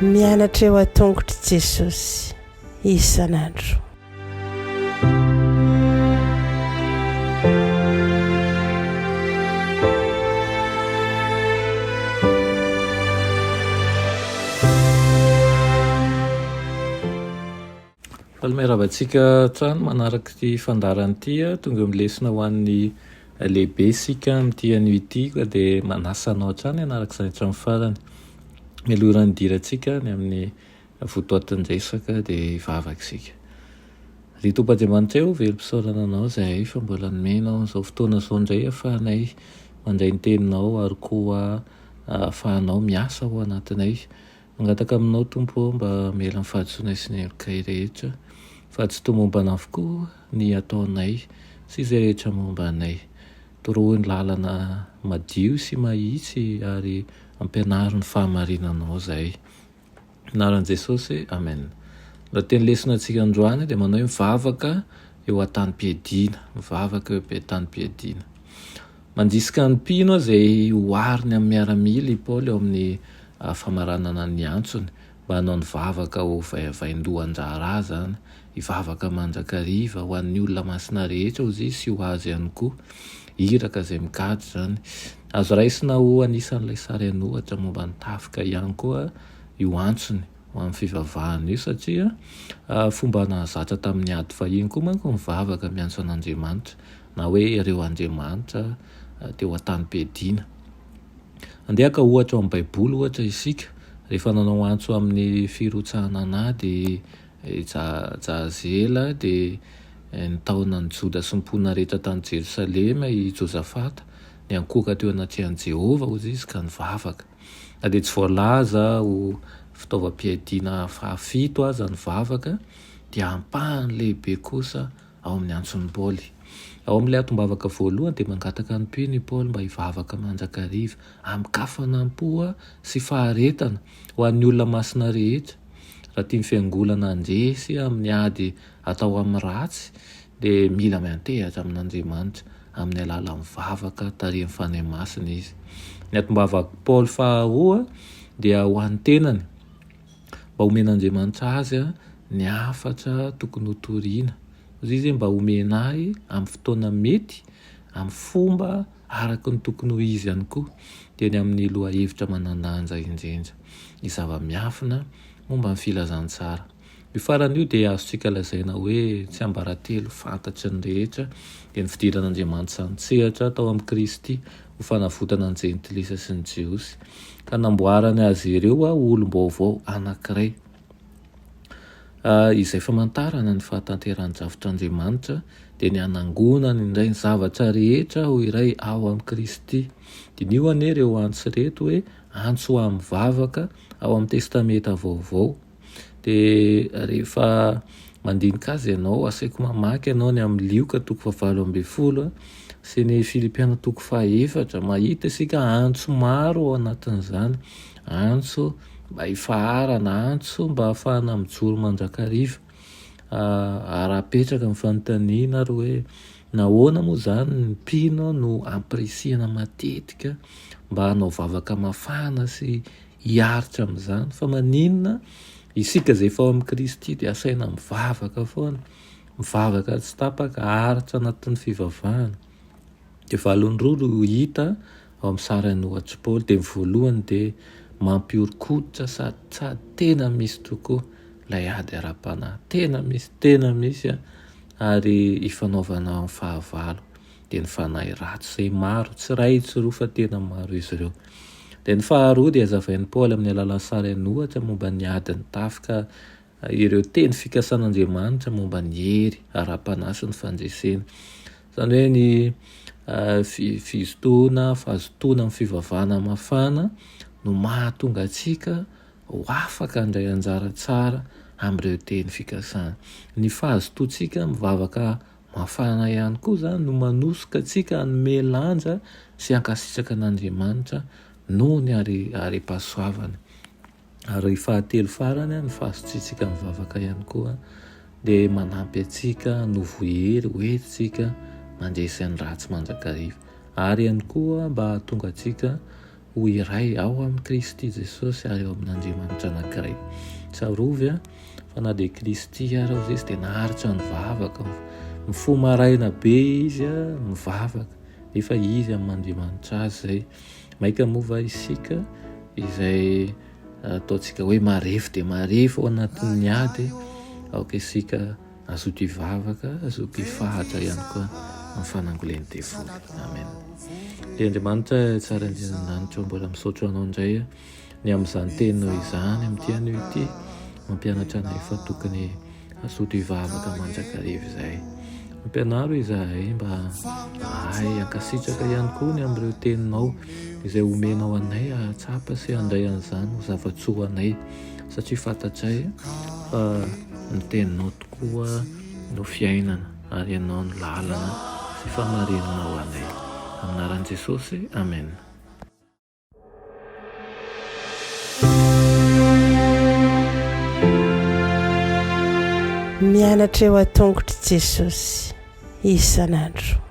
mianatra eo a-tongotry Jesosy isan'andro. Falmeravantsika trano manaraka ty fandaran'ity tonga milesina ho an'ny lehibe sika amin'ity anio ity ka dia manasanao trano anaraka izany hatramin'ny farany. Mialohan'ny dirantsika ny amin'ny votoatin-dresaka dia hivavaka isika. Ry Tompoandriamanitra eo velom-pisaorana anao izay fa mbola nomenao izao fotoana izao indray ahafahanay mandray ny teninao ary koa ahafahanao miasa ao anatinay. Mangataka aminao Tompo mba mela ny fahadisoana sy ny helokai rehetra fa tsy toa momba ana avokoa ny ataonay sy izay rehetra momba anay. Torohy ny lalana madio sy mahitsy ary ampianaro ny fahamarinanao izay. Anaran'i Jesosy, amen. Raha teny lesona antsika androany dia manao hoe mivavaka eo an-tany-piadiana. Mivavaka eo an-tany-piadiana. Mandrisika ny mpino izay hoariny amin'ny miaramila i Paoly eo amin'ny famaranana ny antsony mba hanao ny vavaka ho vaindohan-draharaha zany, hivavaka mandrakariva ho an'ny olona masina rehetra hozy sy ho azy ihany koa iraka izay mikajy zany. Azo raisina ho anisan'ilay sary anohatra momba ny tafika ihany koa io antsony ho amin'ny fivavahana io satria fomba nahazatra tamin'ny ady fahiny koa manko mivavaka miantso an'Andriamanitra na hoe ireo Andriamanitra teo an-tany-piadiana. Andehaka ohatra amin'ny Baiboly ohatra isika rehefa nanao antso amin'ny firotsahana an'ady Jahazela dia ny taonan'ny Joda sy ny mponina rehetra tany Jerosalema i Josafata ny ankoka teo anatrihan'i Jehovah hozy izy ka nivavaka. Na dia tsy voalaza ho fitaovam-piadiana fahafito aza ny vavaka dia ampahany lehibe kosa ao amin'ny antson'ny Paoly. Ao amin'ilay atom-bavaka voalohany dia mangataka ny mpino i Paoly mba hivavaka mandrakariva amin'ny kafanampoa sy faharetana ho an'ny olona masina rehetra. Raha tia ny fiangolana andresy amin'ny ady atao amin'ny ratsy dia mila miantehatra amin'Andriamanitra amin'ny alalan'ny mivavaka tarihan'ny fanahy masina izy. Ny atom-bavaka Paoly faharoa dia ho an'ny tenany mba omen'Andriamanitra azy ny hafatra tokony ho toriana. Izy mba omenahy amin'ny fotoana mety, amin'ny fomba araka ny tokony ho izy ihany koa. Dia ny amin'ny loha hevitra manandanja indrindra. Ny zava-miafina momba ny filazantsara. Io farany io dia azontsika lazaina hoe tsy ambaratelo fantatry ny rehetra dia ny fidiran'Andriamanitra santsehatra tao amin'ny Kristy ho fanavotana ny jentilisa sy ny jiosy ka namboarany azy ireo olom-baovao anankiray. Izay famantarana ny fahatanteran-dravitr'Andriamanitra dia ny anangonany indray ny zavatra rehetra ho iray ao amin'ny Kristy. Dia nio anie ireo antso reto hoe antso amin'ny vavaka ao amin'ny testameta vaovao. Dia rehefa mandinika azy ianao asaiko mamaky ianao ny amin'ny Lioka 7:20 sy ny Filipiana 4:4 mahita isika antso maro ao anatin'izany. Antso mba hifaharana, antso mba hahafahana mijoro mandrakariva. Arapetraka ny fanontaniana ary hoe nahoana moa zany ny mpino no ampirisihana matetika mba hanao vavaka mafana sy hiaritra amin'izany. Fa maninona isika izay efa ao amin'ny Kristy dia asaina mivavaka foana, mivavaka tsy tapaka, aritra anatin'ny fivavahana. Dia valon'ny roa no hita ao amin'ny sary anohatry Paoly. Dia ny voalohany dia mampiorikoditra sady tena misy tokoa ilay ady ara-panahy, tena misy ary hifanaovana amin'ny fahavalo dia ny fanahy ratsy izay maro, tsy ray tsy roa fa tena maro izy ireo. Dia ny faharoa dia hazavain'ny Paoly amin'ny alalan'ny sary anohatra momba ny adiny tafika ireo teny fikasan'Andriamanitra momba ny hery ara-panahy sy ny fandresena. Izany hoe ny fizotoana, fahazotoana amin'ny fivavahana mafana no mahatonga antsika ho afaka handray anjara tsara amin'ireo teny fikasana. Ny fahazotoantsika mivavaka mafana ihany koa zany no manosika antsika hanome lanja sy hankasitraka an'Andriamanitra noho ny are-pahasoavany. Ary fahatelo farany ny fahazotoantsika mivavaka ihany koa dia manampy antsika novo hery hoentintsika mandresy any ratsy manjakariva. Ary ihany koa mba hahatonga antsika ho iray ao amin'ny Kristy Jesosy ary eo amin'Andriamanitra anankiray. Tsarovy fa na dia Kristy ary ao izy dia naharitra ny vavaka, mifomaraina be izy mivavaka, efa izy amin'Andriamanitra azy zay. Maika mova isika izay ataontsika hoe marefo dia marefo ao anatin'ny ady, aoka isika azoto hivavaka, azoto hifahatra ihany koa amin'ny fanangoleny devoly. Amen. Dia Andriamanitra tsara indrindra mbola misaotra anao indray ny amin'izany teninao izany amin'ity anio ity, mampianatra anay fa tokony azoto hivavaka manjakariva izay. Mampianaro izahay mba ahay ankasitraka ihany koa ny amin'ireo teninao izay omenao anay ahatsapa sy handray an'izany ho zavatsoa anay, satria fantatray fa ny teninao tokoa no fiainana ary ianao ny lalana sy famarinana ho anay. Amin'ny anaran'i Jesosy, amen. Mianatra eo an-tongotry Jesosy isan'andro.